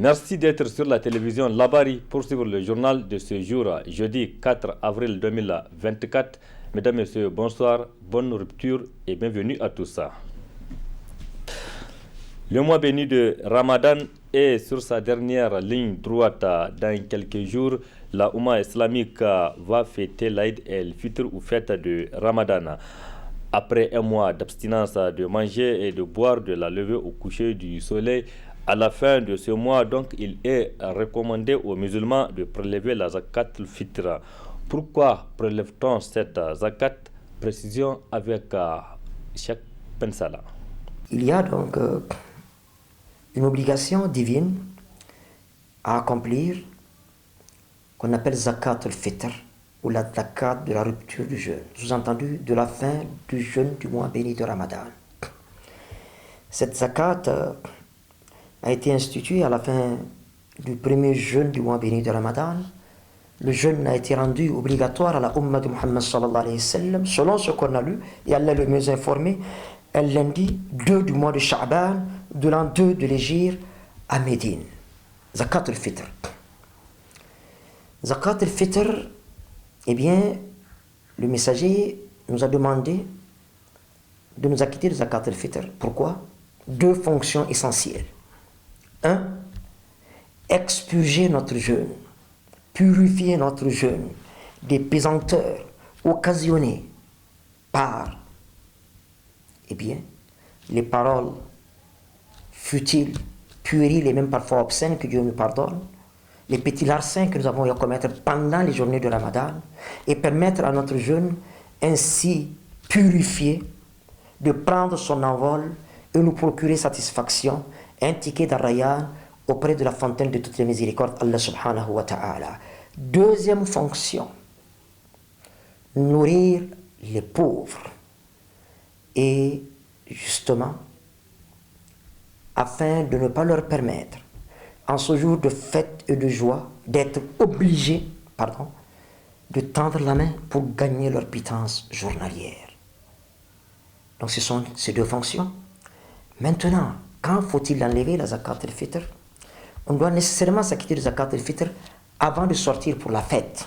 Merci d'être sur la télévision Labari pour suivre le journal de ce jour, jeudi 4 avril 2024. Mesdames, Messieurs, bonsoir, bonne rupture et bienvenue à tous. Le mois béni de Ramadan est sur sa dernière ligne droite. Dans quelques jours, la Oumma islamique va fêter l'Aïd el-Fitr ou fête de Ramadan. Après un mois d'abstinence de manger et de boire de la levée au coucher du soleil, à la fin de ce mois, donc, il est recommandé aux musulmans de prélever la zakat al-fitr. Pourquoi prélève-t-on cette zakat? Précision avec Cheikh Pensala. Il y a donc une obligation divine à accomplir qu'on appelle zakat al-fitr ou la zakat de la rupture du jeûne, sous-entendu de la fin du jeûne du mois béni de Ramadan. Cette zakat a été instituée à la fin du premier jeûne du mois béni de Ramadan. Le jeûne a été rendu obligatoire à la Ummah de Muhammad sallallahu alayhi wa sallam, selon ce qu'on a lu, et Allah le mieux informé, un lundi 2 du mois de Sha'ban, de l'an 2 de l'Hégire à Médine. Zakat al-Fitr. Zakat al-Fitr, eh bien, le messager nous a demandé de nous acquitter de Zakat al-Fitr. Pourquoi? Deux fonctions essentielles. 1. Expurger notre jeûne, purifier notre jeûne des pesanteurs occasionnées par, eh bien, les paroles futiles, puériles et même parfois obscènes, que Dieu nous pardonne, les petits larcins que nous avons eu à commettre pendant les journées de Ramadan, et permettre à notre jeûne ainsi purifié de prendre son envol et nous procurer satisfaction, un ticket d'Arrayan auprès de la fontaine de toutes les miséricordes, Allah subhanahu wa ta'ala. Deuxième fonction, nourrir les pauvres. Et justement, afin de ne pas leur permettre, en ce jour de fête et de joie, d'être obligés, de tendre la main pour gagner leur pitance journalière. Donc ce sont ces deux fonctions. Maintenant, quand faut-il enlever la zakat al-fitr? On doit nécessairement s'acquitter de zakat al-fitr avant de sortir pour la fête.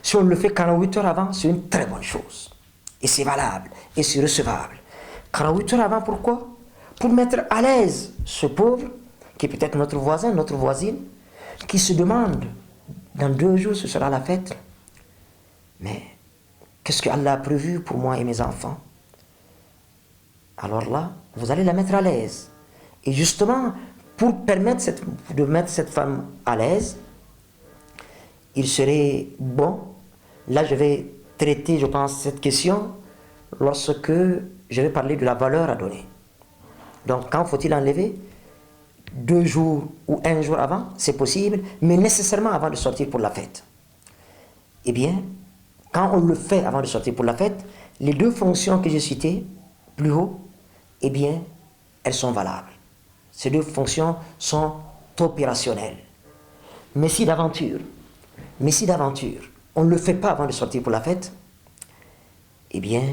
Si on le fait 48 heures avant, c'est une très bonne chose. Et c'est valable, et c'est recevable. 48 heures avant, pourquoi? Pour mettre à l'aise ce pauvre, qui est peut-être notre voisin, notre voisine, qui se demande, dans 2 jours, ce sera la fête. Mais, qu'est-ce que Allah a prévu pour moi et mes enfants? Alors là, vous allez la mettre à l'aise. Et justement, pour permettre de mettre cette femme à l'aise, il serait bon, là je vais traiter, je pense, cette question lorsque je vais parler de la valeur à donner. Donc, quand faut-il enlever? 2 jours ou 1 jour avant, c'est possible, mais nécessairement avant de sortir pour la fête. Eh bien, quand on le fait avant de sortir pour la fête, les 2 fonctions que j'ai citées plus haut, eh bien, elles sont valables. Ces 2 fonctions sont opérationnelles. Mais si d'aventure, on ne le fait pas avant de sortir pour la fête, eh bien,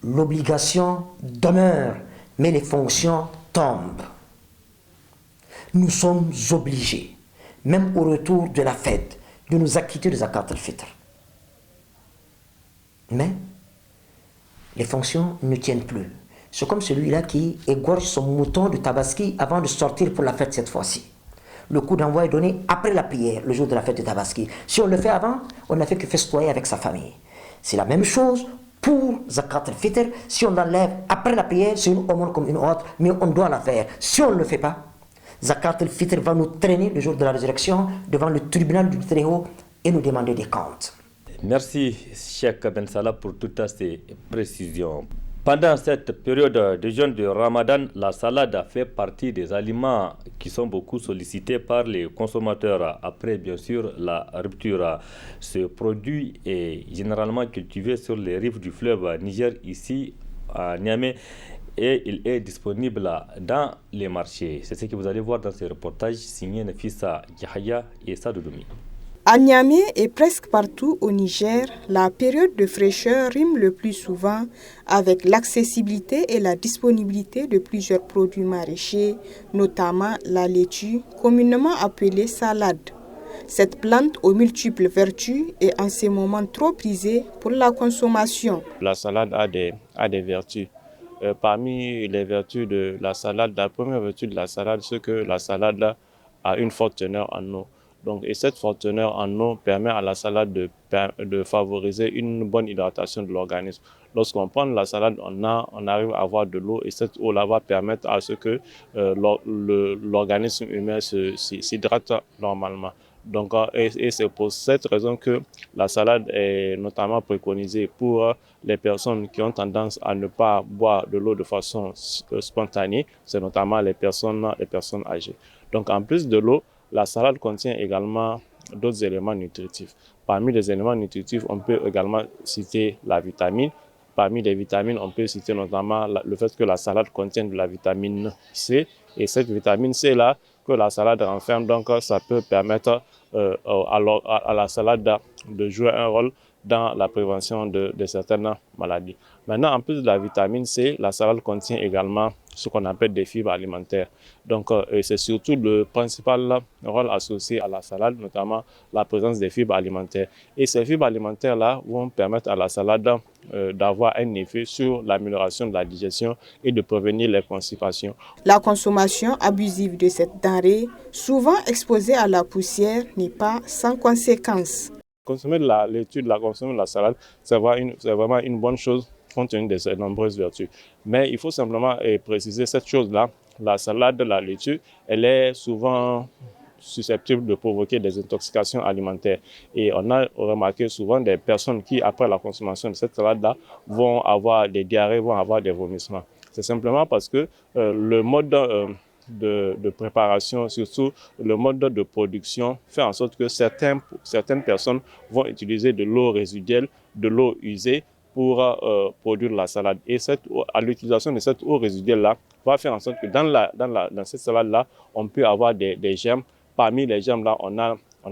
l'obligation demeure, mais les fonctions tombent. Nous sommes obligés, même au retour de la fête, de nous acquitter de zakat al-fitr. Mais les fonctions ne tiennent plus. C'est comme celui-là qui égorge son mouton de tabaski avant de sortir pour la fête cette fois-ci. Le coup d'envoi est donné après la prière, le jour de la fête de tabaski. Si on le fait avant, on n'a fait que festoyer avec sa famille. C'est la même chose pour zakat al-fitr. Si on l'enlève après la prière, c'est une aumône comme une autre, mais on doit la faire. Si on ne le fait pas, zakat al-fitr va nous traîner le jour de la résurrection devant le tribunal du Très-Haut et nous demander des comptes. Merci, Cheikh Ben Salah, pour toutes ces précisions. Pendant cette période de jeûne de Ramadan, la salade fait partie des aliments qui sont beaucoup sollicités par les consommateurs. Après, bien sûr, la rupture. Ce produit est généralement cultivé sur les rives du fleuve Niger, ici à Niamey, et il est disponible dans les marchés. C'est ce que vous allez voir dans ce reportage signé Nafissa Yahya et Sadoudoumi. À Niamey et presque partout au Niger, la période de fraîcheur rime le plus souvent avec l'accessibilité et la disponibilité de plusieurs produits maraîchers, notamment la laitue, communément appelée salade. Cette plante aux multiples vertus est en ces moments trop prisée pour la consommation. La salade a des vertus. Parmi les vertus de la salade, la première vertu de la salade, c'est que la salade a une forte teneur en eau. Donc, et cette forte teneur en eau permet à la salade de favoriser une bonne hydratation de l'organisme. Lorsqu'on prend la salade, on arrive à avoir de l'eau et cette eau-là va permettre à ce que l'organisme humain s'hydrate normalement. Donc, et c'est pour cette raison que la salade est notamment préconisée pour les personnes qui ont tendance à ne pas boire de l'eau de façon spontanée, c'est notamment les personnes âgées. Donc, en plus de l'eau, la salade contient également d'autres éléments nutritifs. Parmi les éléments nutritifs, on peut également citer la vitamine. Parmi les vitamines, on peut citer notamment le fait que la salade contient de la vitamine C. Et cette vitamine C-là, que la salade renferme, donc ça peut permettre à la salade de jouer un rôle dans la prévention de certaines maladies. Maintenant, en plus de la vitamine C, la salade contient également ce qu'on appelle des fibres alimentaires. Donc, c'est surtout le principal rôle associé à la salade, notamment la présence des fibres alimentaires. Et ces fibres alimentaires-là vont permettre à la salade d'avoir un effet sur l'amélioration de la digestion et de prévenir les constipations. La consommation abusive de cette denrée, souvent exposée à la poussière, n'est pas sans conséquences. Consommer de la laitue, consommer de la salade, c'est vraiment une bonne chose compte tenu de ses nombreuses vertus. Mais il faut simplement préciser cette chose-là. La salade de la laitue, elle est souvent susceptible de provoquer des intoxications alimentaires. Et on a remarqué souvent des personnes qui, après la consommation de cette salade-là, vont avoir des diarrhées, vont avoir des vomissements. C'est simplement parce que le mode de préparation, surtout le mode de production, fait en sorte que certaines personnes vont utiliser de l'eau résiduelle, de l'eau usée pour produire la salade. Et à l'utilisation de cette eau résiduelle-là va faire en sorte que dans cette salade-là, on peut avoir des germes. Parmi les germes-là, on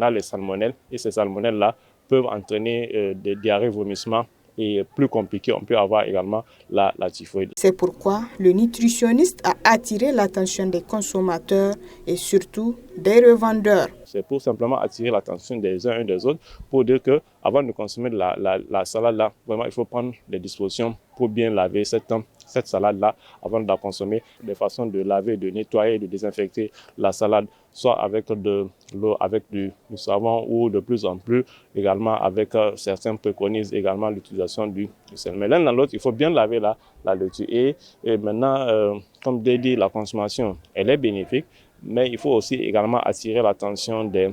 a les salmonelles. Et ces salmonelles-là peuvent entraîner des diarrhées, vomissements. Et plus compliqué, on peut avoir également la typhoïde. C'est pourquoi le nutritionniste a attiré l'attention des consommateurs et surtout des revendeurs. C'est pour simplement attirer l'attention des uns et des autres pour dire qu'avant de consommer la salade-là, vraiment, il faut prendre des dispositions pour bien laver cette salade-là avant de la consommer, des façons de laver, de nettoyer, de désinfecter la salade, soit avec de l'eau, avec du savon ou de plus en plus également avec certains préconisent également l'utilisation du sel. Mais l'un dans l'autre, il faut bien laver la laitue. Et maintenant, comme j'ai dit, la consommation, elle est bénéfique, mais il faut aussi également attirer l'attention des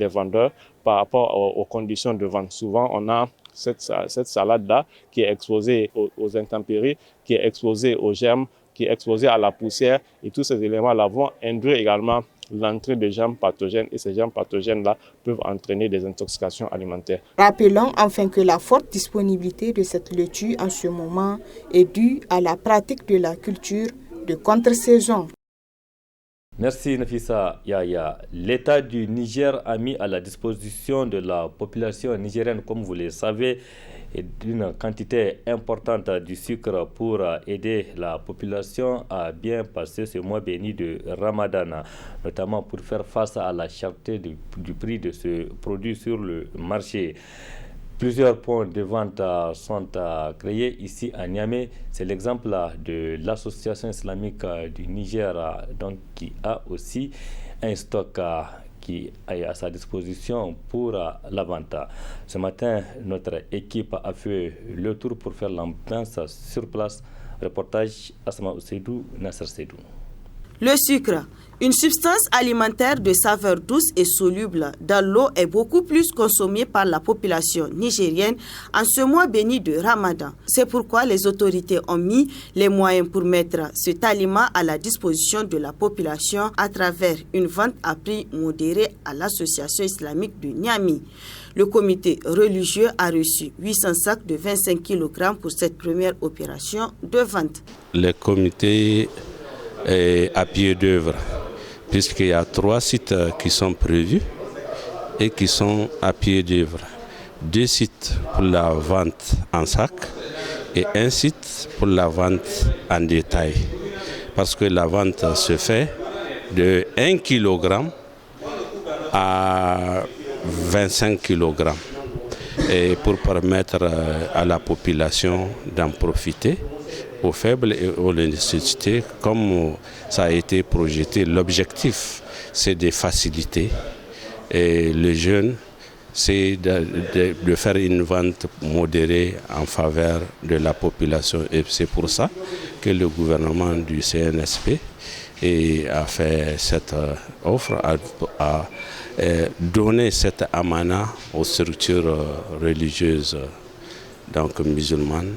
vendeurs par rapport aux conditions de vente. Souvent, on a cette salade-là qui est exposée aux intempéries, qui est exposée aux germes, qui est exposée à la poussière. Et tous ces éléments-là vont induire également l'entrée de germes pathogènes. Et ces germes pathogènes-là peuvent entraîner des intoxications alimentaires. Rappelons enfin que la forte disponibilité de cette laitue en ce moment est due à la pratique de la culture de contre-saison. Merci Nafissa Yaya. L'État du Niger a mis à la disposition de la population nigérienne, comme vous le savez, une quantité importante du sucre pour aider la population à bien passer ce mois béni de Ramadan, notamment pour faire face à la cherté du prix de ce produit sur le marché. Plusieurs points de vente sont créés ici à Niamey. C'est l'exemple de l'association islamique du Niger, donc, qui a aussi un stock qui est à sa disposition pour la vente. Ce matin, notre équipe a fait le tour pour faire l'ambiance sur place. Reportage Asma Oseidou, Nasser Seydou. Le sucre, une substance alimentaire de saveur douce et soluble dans l'eau, est beaucoup plus consommé par la population nigérienne en ce mois béni de Ramadan. C'est pourquoi les autorités ont mis les moyens pour mettre cet aliment à la disposition de la population à travers une vente à prix modéré à l'association islamique de Niamey. Le comité religieux a reçu 800 sacs de 25 kg pour cette première opération de vente. Le comité est à pied d'œuvre, puisqu'il y a 3 sites qui sont prévus et qui sont à pied d'œuvre. 2 sites pour la vente en sac et 1 site pour la vente en détail. Parce que la vente se fait de 1 kg à 25 kg. Et pour permettre à la population d'en profiter, aux faibles et aux nécessités, comme ça a été projeté, l'objectif c'est de faciliter. Et les jeunes, c'est de faire une vente modérée en faveur de la population. Et c'est pour ça que le gouvernement du CNSP a fait cette offre, a donné cette amana aux structures religieuses donc musulmanes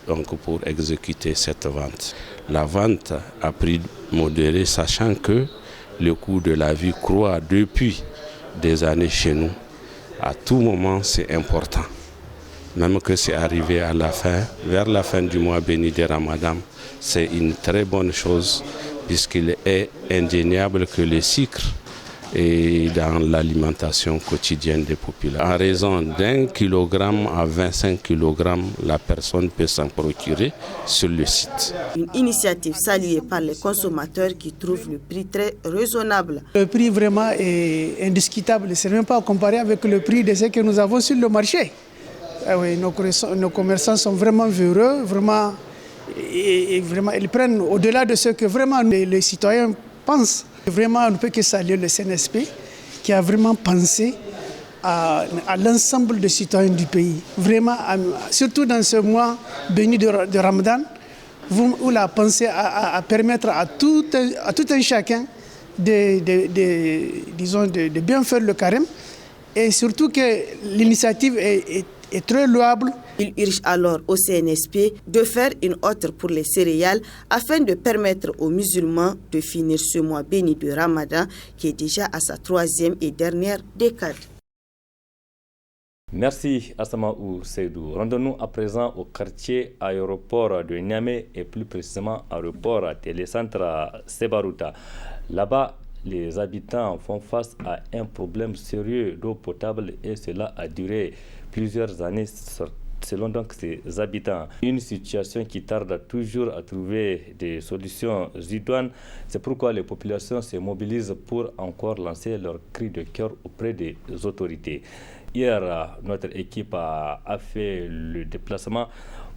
donc pour exécuter cette vente. La vente a prix modéré, sachant que le coût de la vie croît depuis des années chez nous. À tout moment, c'est important. Même que c'est arrivé à la fin, vers la fin du mois béni de Ramadan, c'est une très bonne chose puisqu'il est indéniable que le sucre est dans l'alimentation quotidienne des populations. En raison d'1 kilogramme à 25 kg, la personne peut s'en procurer sur le site. Une initiative saluée par les consommateurs qui trouvent le prix très raisonnable. Le prix vraiment est indiscutable. Ce n'est même pas comparé avec le prix de ce que nous avons sur le marché. Oui, nos commerçants sont vraiment véreux, vraiment, vraiment, ils prennent au-delà de ce que vraiment les citoyens pensent. Vraiment, on ne peut que saluer le CNSP qui a vraiment pensé à l'ensemble des citoyens du pays. Vraiment, surtout dans ce mois béni de Ramadan, où la pensée à permettre à tout un chacun de bien faire le carême. Et surtout que l'initiative est très louable. Il urge alors au CNSP de faire une autre pour les céréales afin de permettre aux musulmans de finir ce mois béni de Ramadan qui est déjà à sa 3e et dernière décade. Merci Assamaou Seydou. Rendons-nous à présent au quartier aéroport de Niamey et plus précisément aéroport télécentre Sebarouta. Là-bas, les habitants font face à un problème sérieux d'eau potable et cela a duré plusieurs années selon donc ces habitants. Une situation qui tarde toujours à trouver des solutions idoines. C'est pourquoi les populations se mobilisent pour encore lancer leur cri de cœur auprès des autorités. Hier, notre équipe a fait le déplacement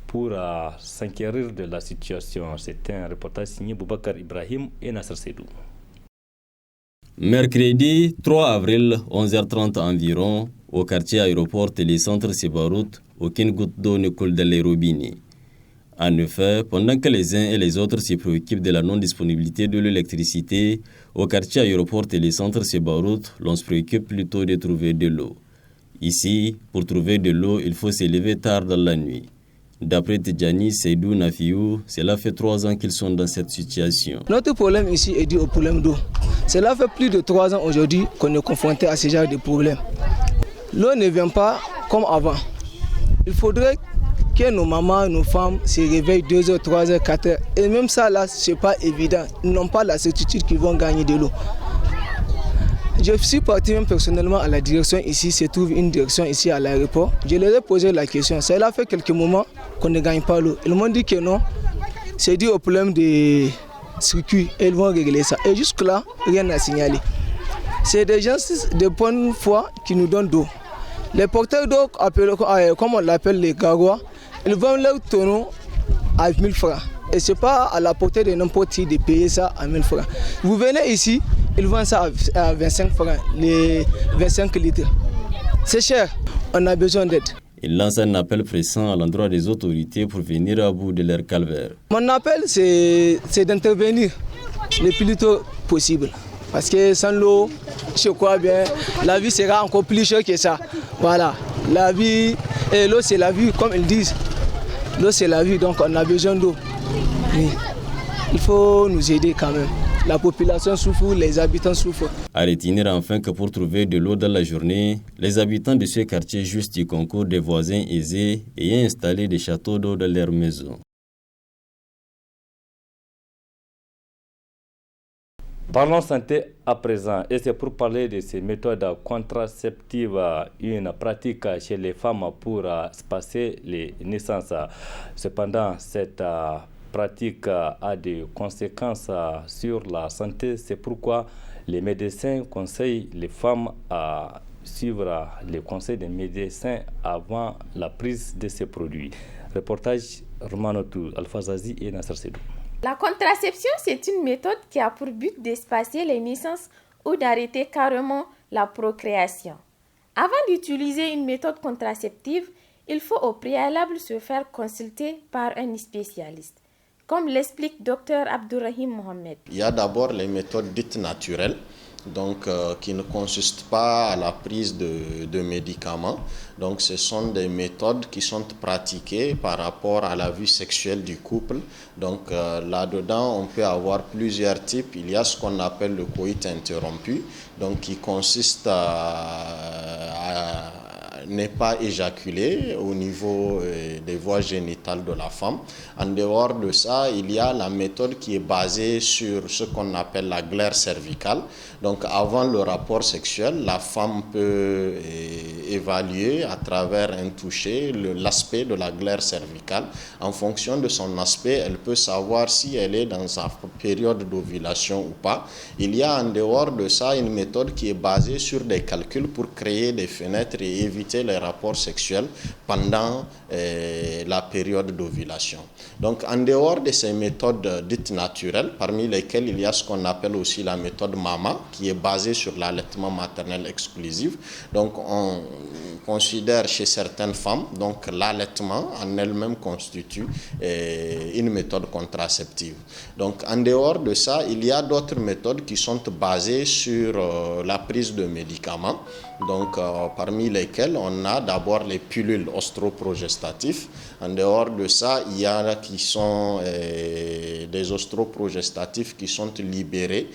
pour s'enquérir de la situation. C'était un reportage signé Boubacar Ibrahim et Nasser Seydou. Mercredi 3 avril, 11h30 environ, au quartier aéroport télécentre Sebarout, aucune goutte d'eau ne coule dans les robinets. En effet, pendant que les uns et les autres se préoccupent de la non-disponibilité de l'électricité, au quartier aéroport télécentre Sebarout, l'on se préoccupe plutôt de trouver de l'eau. Ici, pour trouver de l'eau, il faut se lever tard dans la nuit. D'après Tidjani Seydou Nafiou, cela fait 3 ans qu'ils sont dans cette situation. Notre problème ici est dû au problème d'eau. Cela fait plus de 3 ans aujourd'hui qu'on est confronté à ce genre de problème. L'eau ne vient pas comme avant. Il faudrait que nos mamans, nos femmes se réveillent 2h, 3h, 4h. Et même ça, là, ce n'est pas évident. Ils n'ont pas la certitude qu'ils vont gagner de l'eau. Je suis parti même personnellement à la direction ici, se trouve une direction ici à l'aéroport. Je leur ai posé la question. Cela fait quelques moments qu'on ne gagne pas l'eau. Ils m'ont dit que non, c'est dû au problème des circuits et ils vont régler ça. Et jusque-là, rien n'a signalé. C'est des gens de bonne foi qui nous donnent d'eau. Les porteurs d'eau, comme on l'appelle les garois, ils vendent leur tonneau à 1000 francs. Et ce n'est pas à la portée de n'importe qui de payer ça à 1000 francs. Vous venez ici, ils vendent ça à 25 francs, les 25 litres. C'est cher, on a besoin d'aide. Il lance un appel pressant à l'endroit des autorités pour venir à bout de leur calvaire. Mon appel, c'est d'intervenir le plus tôt possible. Parce que sans l'eau, je crois bien, la vie sera encore plus chère que ça. Voilà, la vie, et l'eau c'est la vie, comme ils disent. L'eau c'est la vie, donc on a besoin d'eau. Oui. Il faut nous aider quand même. La population souffre, les habitants souffrent. À retenir enfin que pour trouver de l'eau dans la journée, les habitants de ce quartier jouissent du concours des voisins aisés ayant installé des châteaux d'eau dans leurs maisons. Parlons santé à présent, et c'est pour parler de ces méthodes contraceptives, une pratique chez les femmes pour espacer les naissances. Cependant, cette pratique a des conséquences sur la santé. C'est pourquoi les médecins conseillent les femmes à suivre les conseils des médecins avant la prise de ces produits. Reportage Romanotou Alfazazi et Nasser Sedou. La contraception, c'est une méthode qui a pour but d'espacer les naissances ou d'arrêter carrément la procréation. Avant d'utiliser une méthode contraceptive, il faut au préalable se faire consulter par un spécialiste, comme l'explique Dr Abdourahim Mohamed. Il y a d'abord les méthodes dites naturelles, donc qui ne consistent pas à la prise de médicaments. Donc ce sont des méthodes qui sont pratiquées par rapport à la vie sexuelle du couple. Donc là-dedans, on peut avoir plusieurs types. Il y a ce qu'on appelle le coït interrompu, donc qui consiste à n'est pas éjaculé au niveau des voies génitales de la femme. En dehors de ça, il y a la méthode qui est basée sur ce qu'on appelle la glaire cervicale. Donc avant le rapport sexuel, la femme peut évaluer à travers un toucher l'aspect de la glaire cervicale. En fonction de son aspect, elle peut savoir si elle est dans sa période d'ovulation ou pas. Il y a en dehors de ça une méthode qui est basée sur des calculs pour créer des fenêtres et éviter les rapports sexuels pendant la période d'ovulation. Donc en dehors de ces méthodes dites naturelles, parmi lesquelles il y a ce qu'on appelle aussi la méthode MAMA, qui est basée sur l'allaitement maternel exclusif. Donc on considère chez certaines femmes, donc l'allaitement en elle-même constitue une méthode contraceptive. Donc en dehors de ça, il y a d'autres méthodes qui sont basées sur la prise de médicaments. Donc parmi lesquelles on a d'abord les pilules ostroprogestatives. En dehors de ça, il y en a qui sont des ostroprogestatifs qui sont libérés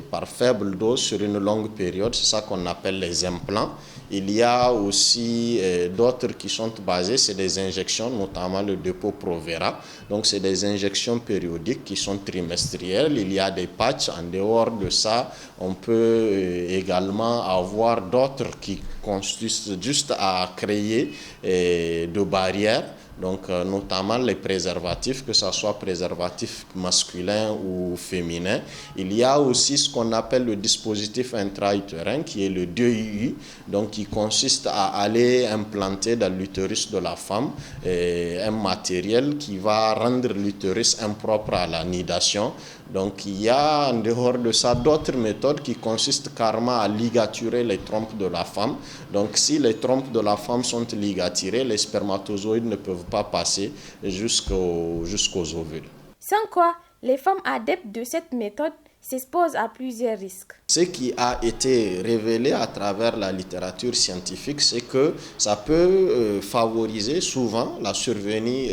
par faible dose sur une longue période. C'est ça qu'on appelle les implants. Il y a aussi d'autres qui sont basés, c'est des injections, notamment le Depo-Provera. Donc c'est des injections périodiques qui sont trimestrielles. Il y a des patchs. En dehors de ça, on peut également avoir d'autres qui consistent juste à créer de barrières. Donc, notamment les préservatifs, que ce soit préservatifs masculins ou féminins. Il y a aussi ce qu'on appelle le dispositif intra-utérin, qui est le DUI, donc qui consiste à aller implanter dans l'utérus de la femme un matériel qui va rendre l'utérus impropre à la nidation. Donc, il y a en dehors de ça d'autres méthodes qui consistent carrément à ligaturer les trompes de la femme. Donc, si les trompes de la femme sont ligaturées, les spermatozoïdes ne peuvent pas passer jusqu'aux ovules. Sans quoi, les femmes adeptes de cette méthode s'exposent à plusieurs risques. Ce qui a été révélé à travers la littérature scientifique, c'est que ça peut favoriser souvent la survenue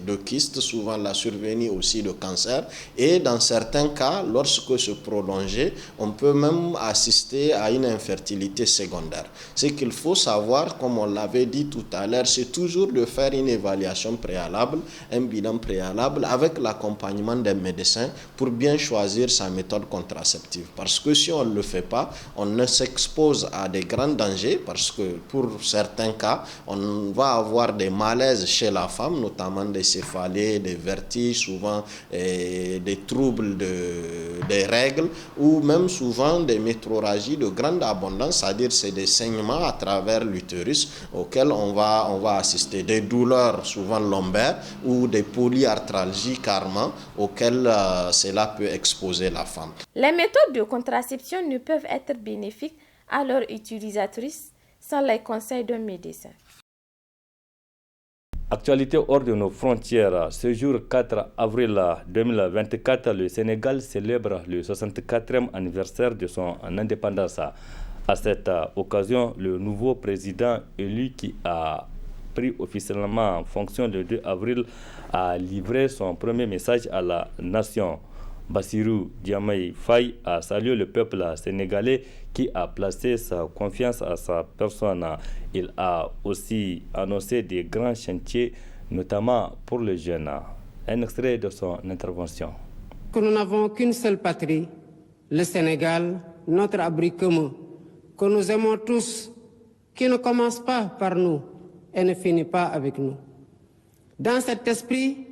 de kystes, souvent la survenue aussi de cancer. Et dans certains cas, lorsque c'est prolongé, on peut même assister à une infertilité secondaire. Ce qu'il faut savoir, comme on l'avait dit tout à l'heure, c'est toujours de faire une évaluation préalable, un bilan préalable avec l'accompagnement d'un médecin pour bien choisir sa méthode contraceptive. Parce que si on ne le fait pas, on ne s'expose à des grands dangers parce que pour certains cas, on va avoir des malaises chez la femme, notamment des céphalées, des vertiges, souvent des troubles des règles ou même souvent des métrorragies de grande abondance, c'est-à-dire c'est des saignements à travers l'utérus auxquels on va assister, des douleurs souvent lombaires ou des polyarthralgies carrément auxquelles cela peut exposer la femme. Les méthodes de contraception ne peuvent être bénéfiques à leur utilisatrice sans les conseils d'un médecin. Actualité hors de nos frontières. Ce jour 4 avril 2024, le Sénégal célèbre le 64e anniversaire de son indépendance. À cette occasion, le nouveau président élu qui a pris officiellement en fonction le 2 avril a livré son premier message à la nation. Bassirou Diomaye Faye a salué le peuple sénégalais qui a placé sa confiance à sa personne. Il a aussi annoncé des grands chantiers, notamment pour les jeunes. Un extrait de son intervention. Que nous n'avons qu'une seule patrie le Sénégal, notre abri commun, que nous aimons tous, qui ne commence pas par nous et ne finit pas avec nous. Dans cet esprit,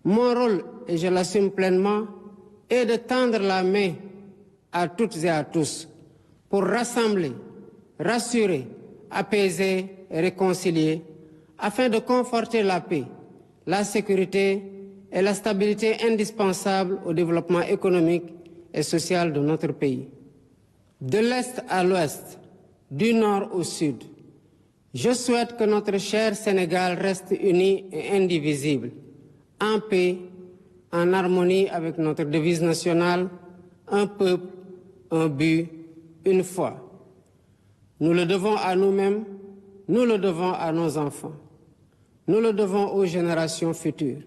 mon rôle, et je l'assume pleinement, est de tendre la main à toutes et à tous pour rassembler, rassurer, apaiser et réconcilier afin de conforter la paix, la sécurité et la stabilité indispensables au développement économique et social de notre pays. De l'Est à l'Ouest, du Nord au Sud, je souhaite que notre cher Sénégal reste uni et indivisible, en paix, en harmonie avec notre devise nationale, un peuple, un but, une foi. Nous le devons à nous-mêmes, nous le devons à nos enfants, nous le devons aux générations futures.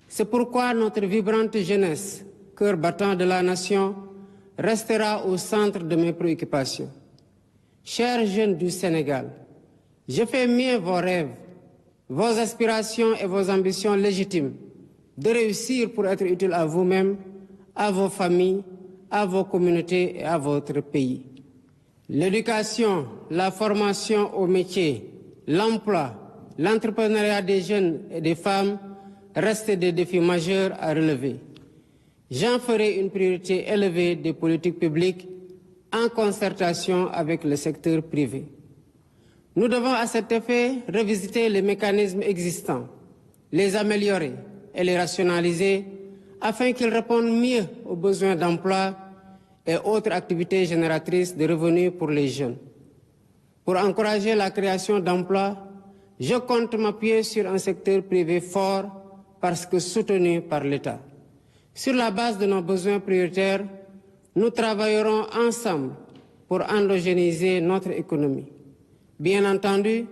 C'est pourquoi notre vibrante jeunesse, cœur battant de la nation, restera au centre de mes préoccupations. Chers jeunes du Sénégal, je fais mien vos rêves, vos aspirations et vos ambitions légitimes de réussir pour être utile à vous-même, à vos familles, à vos communautés et à votre pays. L'éducation, la formation au métier, l'emploi, l'entrepreneuriat des jeunes et des femmes restent des défis majeurs à relever. J'en ferai une priorité élevée des politiques publiques en concertation avec le secteur privé. Nous devons à cet effet revisiter les mécanismes existants, les améliorer et les rationaliser afin qu'ils répondent mieux aux besoins d'emploi et autres activités génératrices de revenus pour les jeunes. Pour encourager la création d'emplois, je compte m'appuyer sur un secteur privé fort parce que soutenu par l'État. Sur la base de nos besoins prioritaires, nous travaillerons ensemble pour endogéniser notre économie. Bien entendu,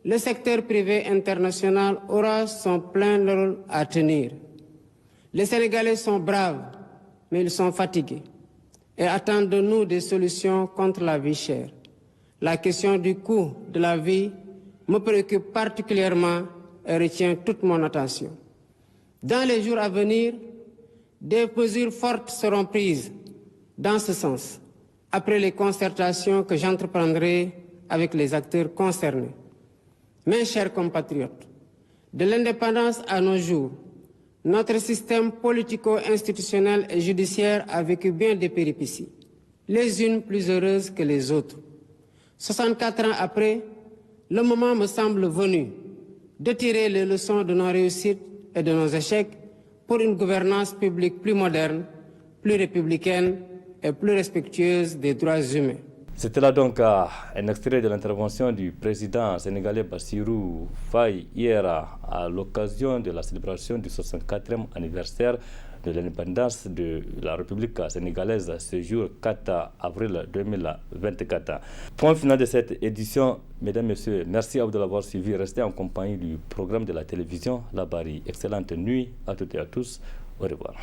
le secteur privé international aura son plein rôle à tenir. Les Sénégalais sont braves, mais ils sont fatigués et attendent de nous des solutions contre la vie chère. La question du coût de la vie me préoccupe particulièrement et retient toute mon attention. Dans les jours à venir, des mesures fortes seront prises dans ce sens, après les concertations que j'entreprendrai avec les acteurs concernés. Mes chers compatriotes, de l'indépendance à nos jours, notre système politico-institutionnel et judiciaire a vécu bien des péripéties, les unes plus heureuses que les autres. 64 ans après, le moment me semble venu de tirer les leçons de nos réussites et de nos échecs pour une gouvernance publique plus moderne, plus républicaine et plus respectueuse des droits humains. C'était là donc un extrait de l'intervention du président sénégalais Bassirou Faye hier à l'occasion de la célébration du 64e anniversaire de l'indépendance de la République sénégalaise ce jour 4 avril 2024. Point final de cette édition, mesdames, messieurs, merci à vous de l'avoir suivi. Restez en compagnie du programme de la télévision La Bari. Excellente nuit à toutes et à tous. Au revoir.